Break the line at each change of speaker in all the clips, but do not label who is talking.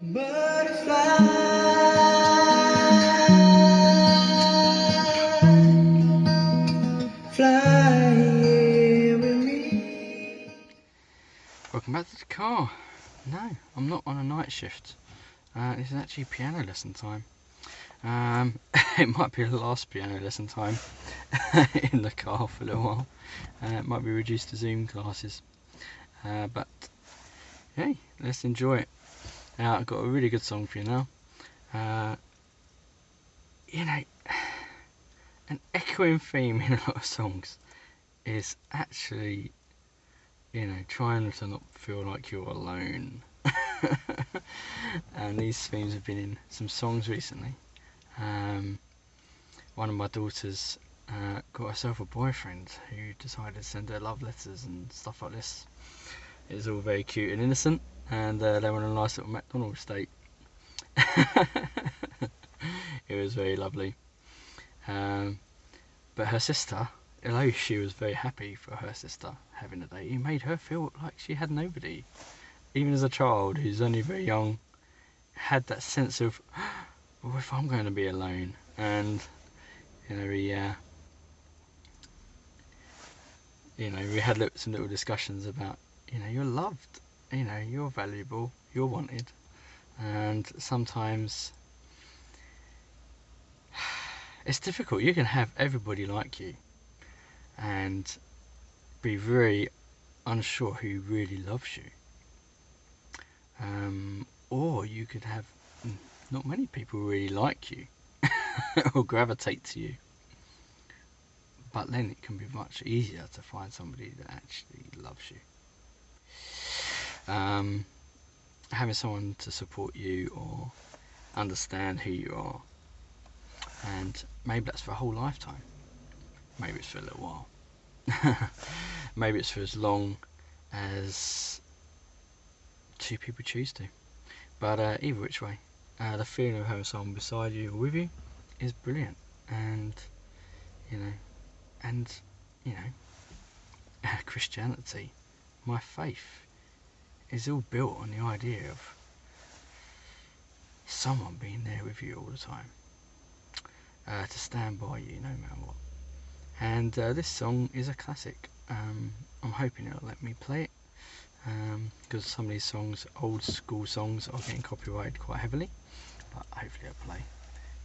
Butterfly, fly here with me.
Welcome back to the car. No, I'm not on a night shift. This is actually piano lesson time. It might be the last piano lesson time in the car for a little while. It might be reduced to Zoom classes. But hey, let's enjoy it. I've got a really good song for you now. An echoing theme in a lot of songs is actually, trying to not feel like you're alone. And these themes have been in some songs recently. One of my daughters got herself a boyfriend who decided to send her love letters and stuff like this. It was all very cute and innocent, and they were on a nice little McDonald's date. It was very lovely. But her sister, although she was very happy for her sister having a date, it made her feel like she had nobody. Even as a child who's only very young, had that sense of, well, if I'm going to be alone. And we had some little discussions about, you're loved, you're valuable, you're wanted, and sometimes it's difficult. You can have everybody like you and be very unsure who really loves you. Or you could have not many people really like you or gravitate to you. But then it can be much easier to find somebody that actually loves you. Having someone to support you or understand who you are. And maybe that's for a whole lifetime. Maybe it's for a little while. Maybe it's for as long as two people choose to. But either which way, the feeling of having someone beside you or with you is brilliant. And Christianity, my faith, is all built on the idea of someone being there with you all the time, to stand by you no matter what. And this song is a classic. I'm hoping it'll let me play it, because some of these songs, old school songs, are getting copyrighted quite heavily, but hopefully it'll play.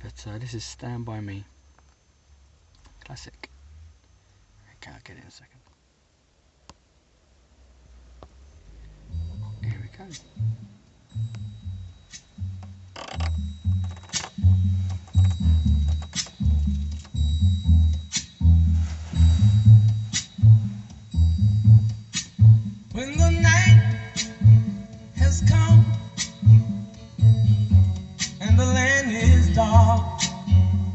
But this is Stand By Me, classic. Okay, I'll get it in a second. Here we go.
When the night has come and the land is dark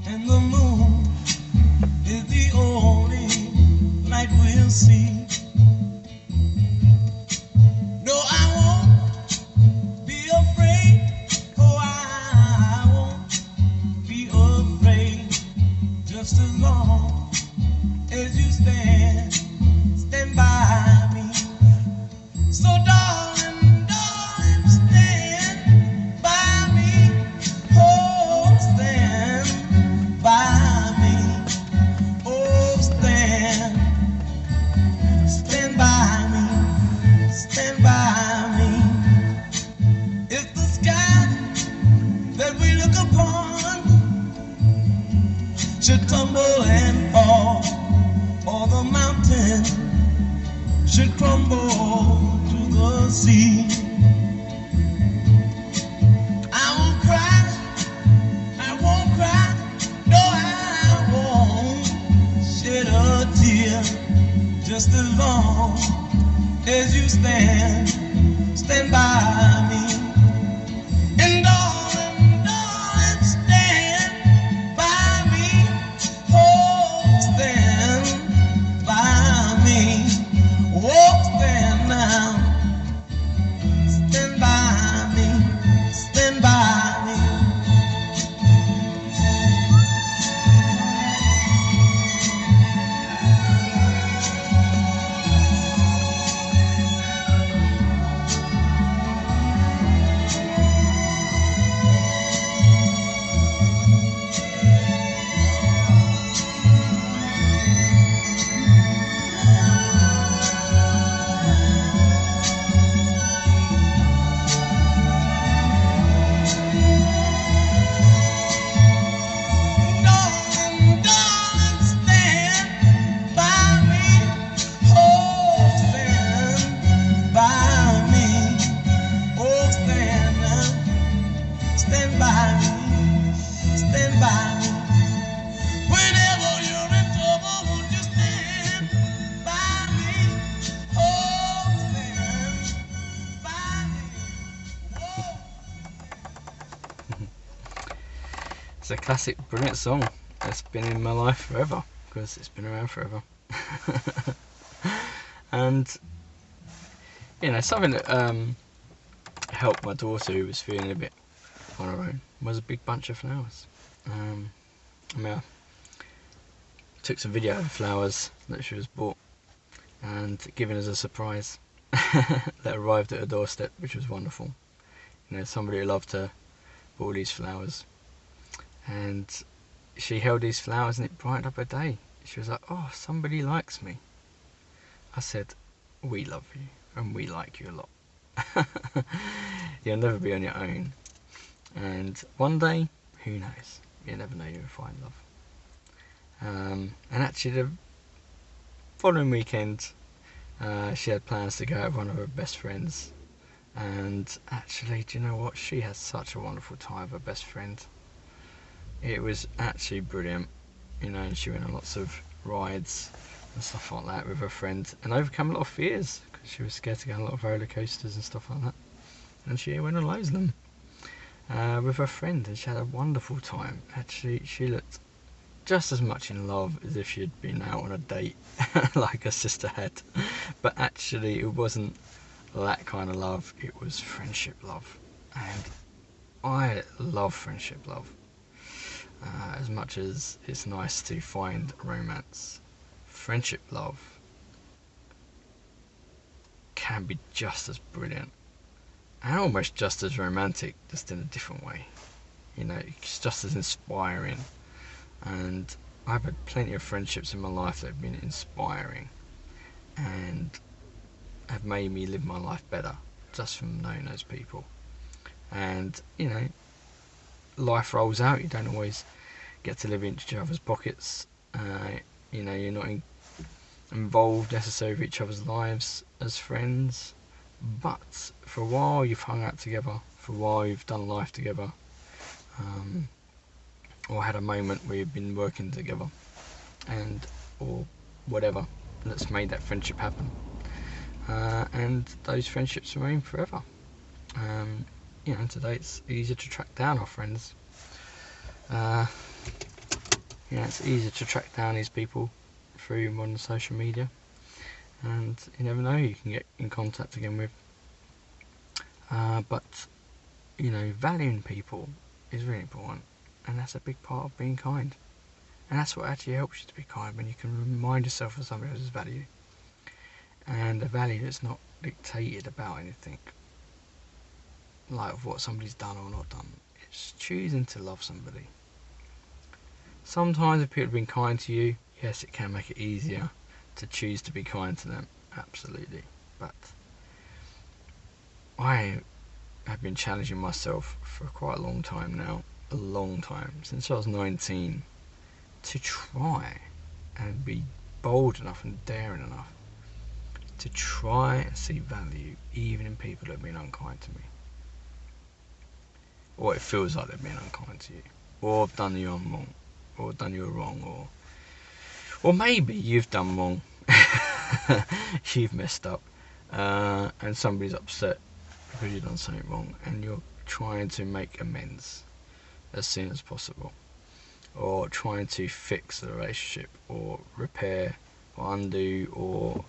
and the moon is the only light we'll see. No, I won't be afraid. Oh, I won't be afraid. Just as long as you stand by me. So darling, darling, stand by me. Oh, stand by me. Oh, stand by me. Stand by me. If the sky that we look upon should tumble and fall, or the mountain should crumble to the sea, I won't cry, no, I won't shed a tear, just as long as you stand by me. And darling, darling, stand by me. Oh, stand by me. Oh, stand now.
It's a classic, brilliant song. It's been in my life forever because it's been around forever. And something that helped my daughter, who was feeling a bit on her own, was a big bunch of flowers. I took some video of the flowers that she was bought and given as a surprise that arrived at her doorstep, which was wonderful. Somebody who loved her bought these flowers, and she held these flowers and it brightened up her day. She was like, "Oh, somebody likes me." I said, "We love you and we like you a lot." You'll never be on your own, and one day, who knows, you never know, you'll find love. And actually the following weekend, she had plans to go out with one of her best friends, and actually, do you know what, she had such a wonderful time with her best friend. It was actually brilliant, and she went on lots of rides and stuff like that with her friend, and overcome a lot of fears because she was scared to go on a lot of roller coasters and stuff like that, and she went on loads of them with her friend, and she had a wonderful time. Actually, she looked just as much in love as if she'd been out on a date like her sister had, but actually it wasn't that kind of love, it was friendship love, and I love friendship love. As much as it's nice to find romance, friendship love can be just as brilliant and almost just as romantic, just in a different way. It's just as inspiring, and I've had plenty of friendships in my life that have been inspiring and have made me live my life better just from knowing those people. And life rolls out, you don't always get to live in each other's pockets, you're not involved necessarily with each other's lives as friends, but for a while you've hung out together, for a while you've done life together, or had a moment where you've been working together, or whatever that's made that friendship happen, and those friendships remain forever. Today it's easier to track down our friends. It's easier to track down these people through modern social media, and you never know who you can get in contact again with. But valuing people is really important, and that's a big part of being kind. And that's what actually helps you to be kind, when you can remind yourself of somebody else's value, and a value that's not dictated about anything, like of what somebody's done or not done. It's choosing to love somebody. Sometimes if people have been kind to you, yes, it can make it easier to choose to be kind to them, absolutely. But I have been challenging myself for quite a long time now, since I was 19, to try and be bold enough and daring enough to try and see value even in people that have been unkind to me, or it feels like they've been unkind to you, or have done you wrong, or done you wrong, or maybe you've done wrong. You've messed up, and somebody's upset because you've done something wrong, and you're trying to make amends as soon as possible, or trying to fix the relationship, or repair, or undo, or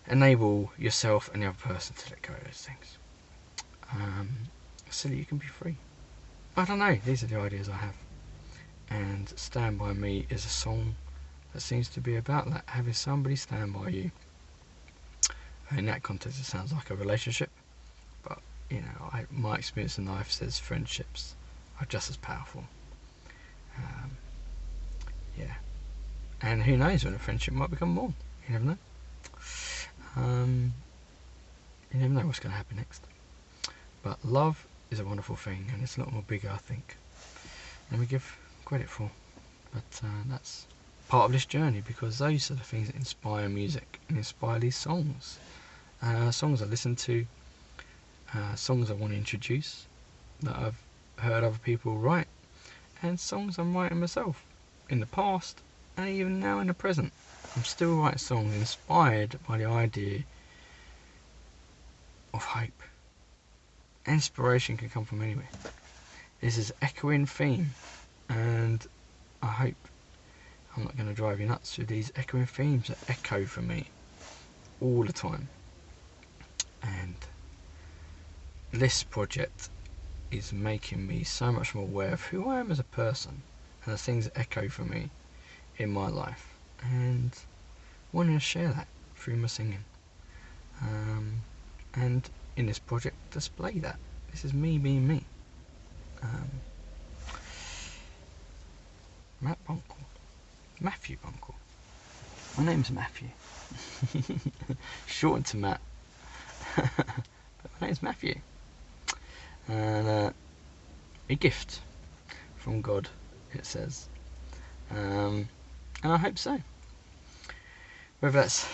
enable yourself and the other person to let go of those things, so that you can be free. I don't know, these are the ideas I have, and Stand By Me is a song that seems to be about that, having somebody stand by you. In that context it sounds like a relationship, but my experience in life says friendships are just as powerful. And who knows when a friendship might become more. You never know. You never know what's going to happen next. But love is a wonderful thing, and it's a lot more bigger, I think, than we give credit for. But that's part of this journey, because those are the things that inspire music and inspire these songs. Songs I listen to, songs I want to introduce that I've heard other people write, and songs I'm writing myself in the past and even now in the present. I'm still writing songs inspired by the idea of hope. Inspiration can come from anywhere, This is echoing theme, and I hope I'm not going to drive you nuts with these echoing themes that echo for me all the time. And this project is making me so much more aware of who I am as a person and the things that echo for me in my life, and wanting to share that through my singing, and in this project display that. This is me being me. Matthew Bunkle. My name's Matthew. Shortened to Matt. But my name's Matthew. And a gift from God, it says. And I hope so. Whether that's,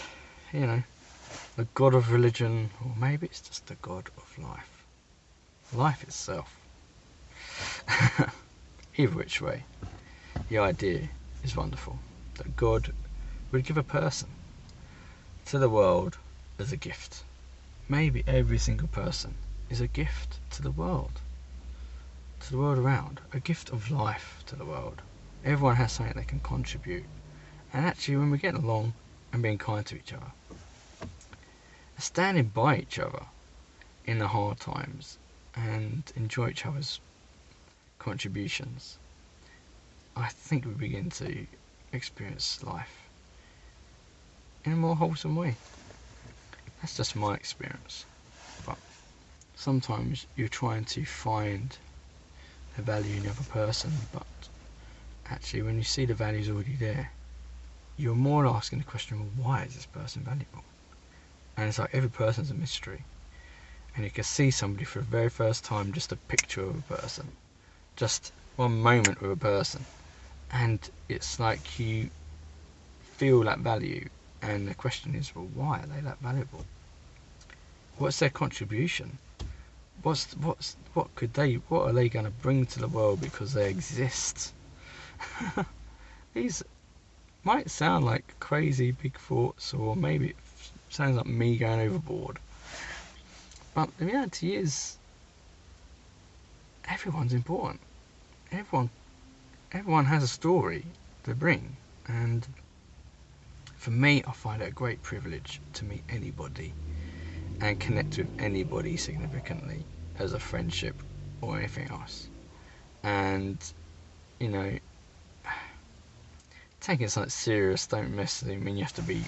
the God of religion, or maybe it's just the God of life. Life itself. Either which way, the idea is wonderful. That God would give a person to the world as a gift. Maybe every single person is a gift to the world around. A gift of life to the world. Everyone has something they can contribute. And actually, when we're getting along and being kind to each other, standing by each other in the hard times and enjoy each other's contributions, I think we begin to experience life in a more wholesome way. That's just my experience. But sometimes you're trying to find the value in the other person, but actually when you see the value's already there, you're more asking the question, well, why is this person valuable? And it's like every person's a mystery. And you can see somebody for the very first time, just a picture of a person, just one moment with a person, and it's like you feel that value. And the question is, well, why are they that valuable? What's their contribution? What are they going to bring to the world because they exist? These might sound like crazy big thoughts, or maybe it sounds like me going overboard. But the reality is, everyone's important. Everyone has a story to bring, and for me, I find it a great privilege to meet anybody and connect with anybody significantly as a friendship or anything else. And, taking something serious don't necessarily mean you have to be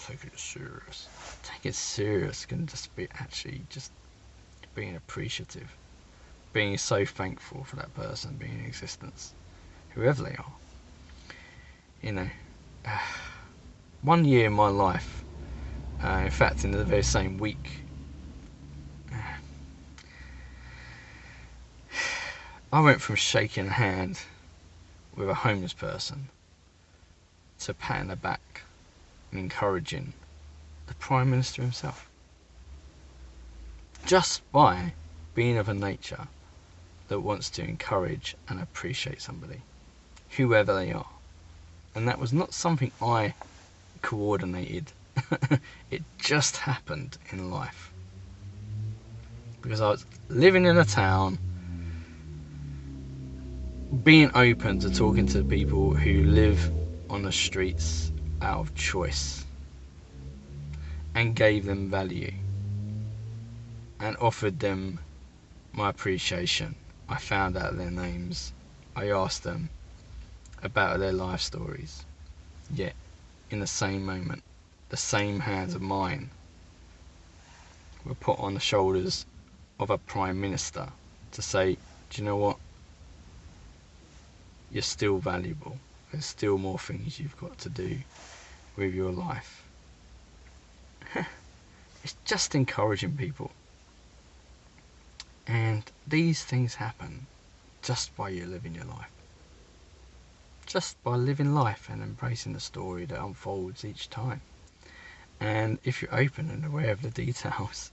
take it serious. Take it serious can just be actually just being appreciative, being so thankful for that person being in existence, whoever they are. 1 year in my life, in fact in the very same week, I went from shaking a hand with a homeless person to patting their back and encouraging the Prime Minister himself, just by being of a nature that wants to encourage and appreciate somebody, whoever they are. And that was not something I coordinated. It just happened in life, because I was living in a town, being open to talking to people who live on the streets out of choice, and gave them value and offered them my appreciation. I found out their names, I asked them about their life stories, yet in the same moment, the same hands of mine were put on the shoulders of a Prime Minister to say, do you know what? You're still valuable. There's still more things you've got to do with your life. It's just encouraging people. And these things happen just by you living your life. Just by living life and embracing the story that unfolds each time. And if you're open and aware of the details,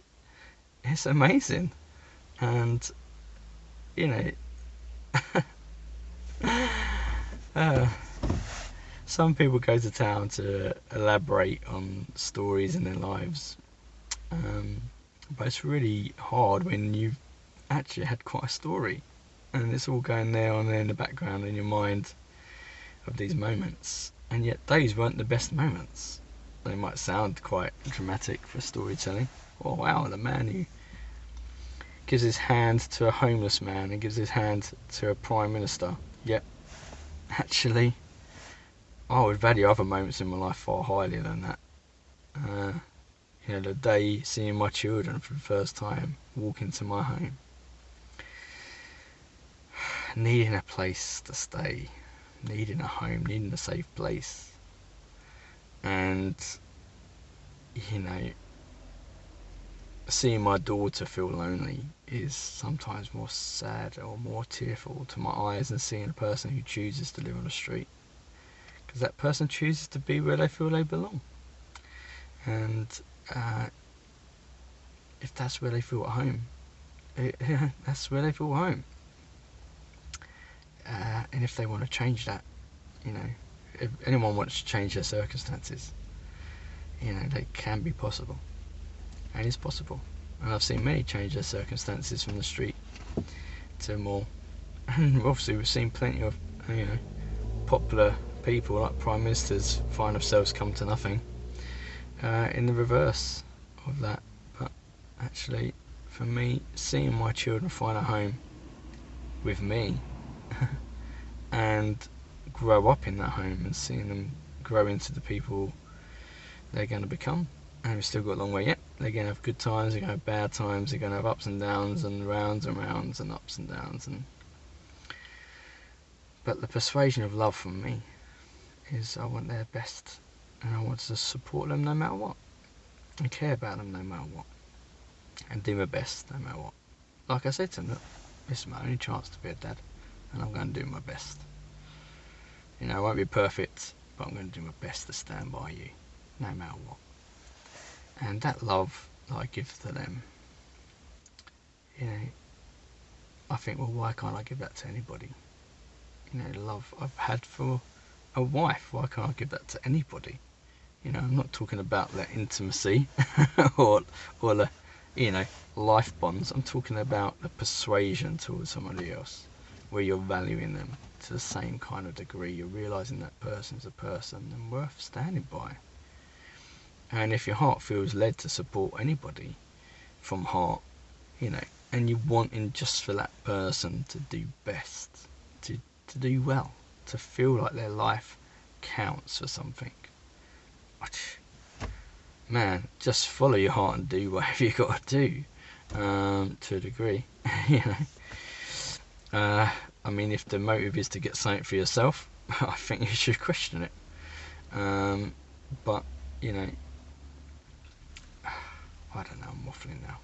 it's amazing. And, some people go to town to elaborate on stories in their lives, but it's really hard when you've actually had quite a story, and it's all going there on there in the background in your mind of these moments, and yet those weren't the best moments. They might sound quite dramatic for storytelling. Oh wow, the man who gives his hand to a homeless man and gives his hand to a prime minister. Yet, actually, I would value other moments in my life far highly than that. The day seeing my children for the first time walk into my home, needing a place to stay, needing a home, needing a safe place, and seeing my daughter feel lonely is sometimes more sad or more tearful to my eyes than seeing a person who chooses to live on the street, because that person chooses to be where they feel they belong, and if that's where they feel at home, that's where they feel at home. And if they want to change that, if anyone wants to change their circumstances, they can be possible, and it's possible. And I've seen many change their circumstances from the street to more. And obviously, we've seen plenty of popular people like prime ministers find themselves come to nothing in the reverse of that. But actually, for me, seeing my children find a home with me and grow up in that home and seeing them grow into the people they're going to become, and we've still got a long way yet. They're going to have good times, they're going to have bad times, they're going to have ups and downs and rounds and rounds and ups and downs. But the persuasion of love from me is I want their best, and I want to support them no matter what, and care about them no matter what, and do my best no matter what. Like I said to them, look, this is my only chance to be a dad, and I'm going to do my best. I won't be perfect, but I'm going to do my best to stand by you no matter what. And that love that I give to them, I think, well, why can't I give that to anybody? The love I've had for a wife, why can't I give that to anybody? I'm not talking about the intimacy or the, life bonds. I'm talking about the persuasion towards somebody else, where you're valuing them to the same kind of degree. You're realising that person's a person and worth standing by. And if your heart feels led to support anybody from heart, and you're wanting just for that person to do best, to do well, to feel like their life counts for something, man, just follow your heart and do whatever you got to do, to a degree. I mean, if the motive is to get something for yourself, I think you should question it. But I don't know, I'm waffling now.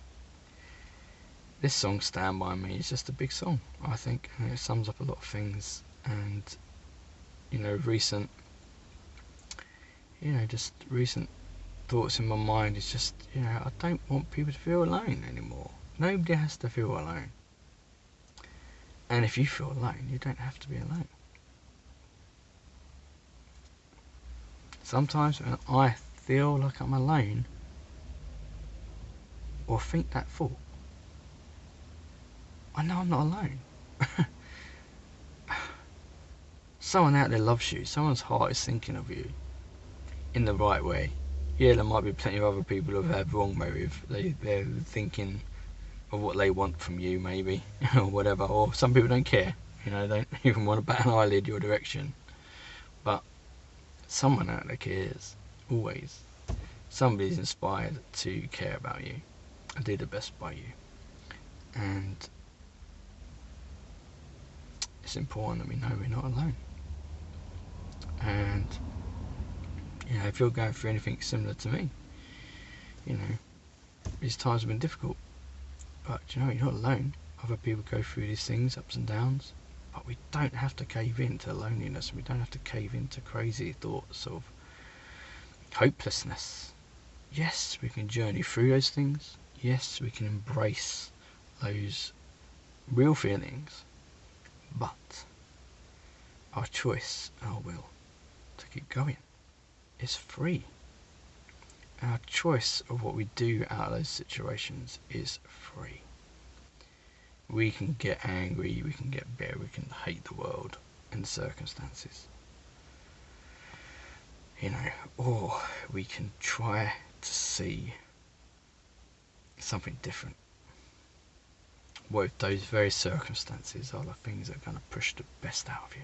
This song, Stand By Me, is just a big song, I think. It sums up a lot of things, and recent thoughts in my mind is just, I don't want people to feel alone anymore. Nobody has to feel alone. And if you feel alone, you don't have to be alone. Sometimes when I feel like I'm alone, or think that thought, I know I'm not alone. Someone out there loves you. Someone's heart is thinking of you in the right way. Yeah, there might be plenty of other people who have wrong motive. They're thinking of what they want from you, maybe, or whatever. Or some people don't care. They don't even want to bat an eyelid your direction. But someone out there cares, always. Somebody's inspired to care about you and do the best by you. And it's important that we know we're not alone. And if you're going through anything similar to me, these times have been difficult, but you're not alone. Other people go through these things, ups and downs, but we don't have to cave into loneliness. We don't have to cave into crazy thoughts of hopelessness. Yes, we can journey through those things. Yes, we can embrace those real feelings, but our choice, our will to keep going is free. Our choice of what we do out of those situations is free. we can get angry, we can get bitter, we can hate the world and circumstances, you know, or we can try to see something different. What if those very circumstances are the things that are going to push the best out of you?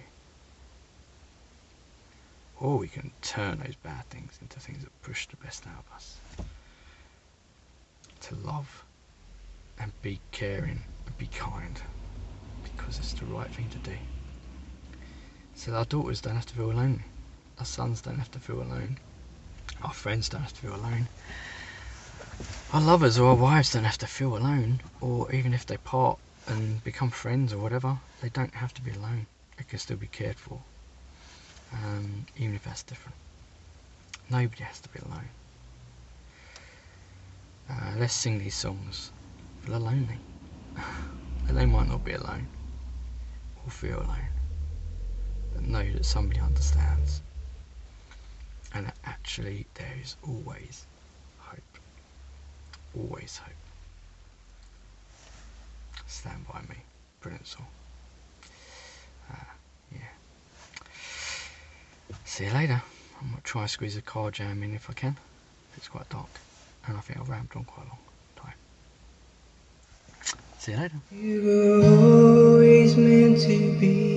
Or we can turn those bad things into things that push the best out of us. To love and be caring and be kind, because it's the right thing to do. So our daughters don't have to feel lonely. Our sons don't have to feel alone. Our friends don't have to feel alone. Our lovers or our wives don't have to feel alone. Or even if they part and become friends or whatever, they don't have to be alone. They can still be cared for. Even if that's different. Nobody has to be alone. Let's sing these songs for the lonely. They might not be alone or feel alone, but know that somebody understands, and that actually there is always hope. Always hope. Stand by me. Brilliant song. Yeah. See you later. I'm going to try and squeeze a car jam in if I can. It's quite dark, and I think I've rambled on quite a long time. See you later.
You were always meant to be